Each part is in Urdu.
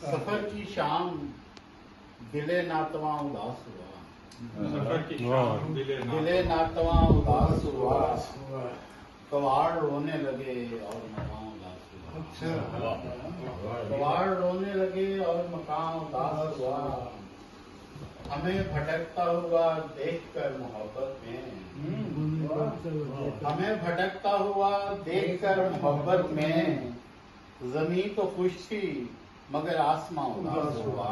سفر کی شام دلے ناتواں اداس ہوا، سفر کی شام دلے ناتواں اداس ہوا، کواڑ رونے لگے اور مقام اداس ہوا، کواڑ رونے لگے اور مقام اداس ہوا، ہمیں بھٹکتا ہوا دیکھ کر محبت میں، ہمیں بھٹکتا ہوا دیکھ کر محبت میں، زمین تو خوش تھی مگر آسماں اداس ہوا،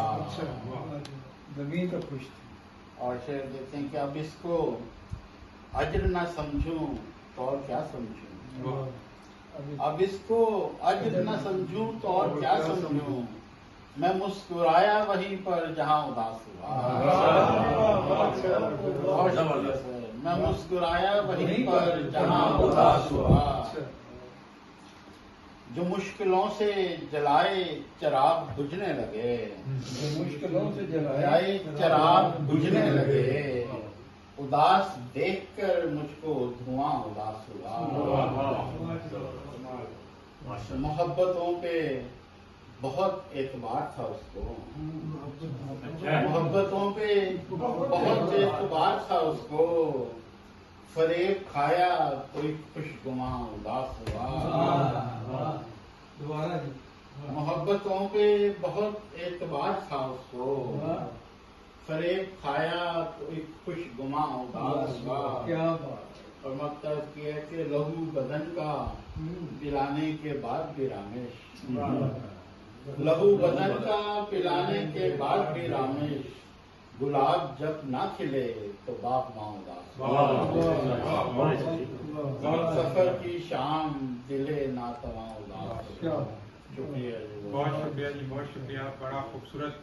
زمین تو خوش تھی۔ اور شعر دیتے ہیں کہ اب اس کو اجر نہ سمجھوں تو اور کیا سمجھوں، اب اس کو اجر نہ سمجھوں تو اور کیا سمجھوں، میں مسکرایا وہیں پر جہاں اداس ہوا، بہت شکریہ سر، میں مسکرایا وہیں پر جہاں اداس ہوا، جو مشکلوں سے جلائے چراغ بجھنے لگے، جو مشکلوں سے جلائے چراغ بجھنے لگے، اداس دیکھ کر مجھ کو دھواں اداس ہوا، محبتوں پہ بہت اعتبار تھا اس کو، محبتوں پہ بہت اعتبار تھا اس کو، فریب کھایا کوئی خوشگواں اداس ہوا، دوبارہ جی، محبتوں پہ بہت اعتبار تھا اس کو، فریب کھایا کوئی خوشگواں اداس ہوا، کیا بات، اور مقصد کیا ہے کہ لہو بدن کا پلانے کے بعد بھی رامش، لہو بدن کا پلانے کے بعد بھی رامش، گلاب جب نہ کھلے تو باغباں اداس، سفر کی شام دلے ناتواں اداس، کیا شکریہ، بہت شکریہ جی، بہت شکریہ، بڑا خوبصورت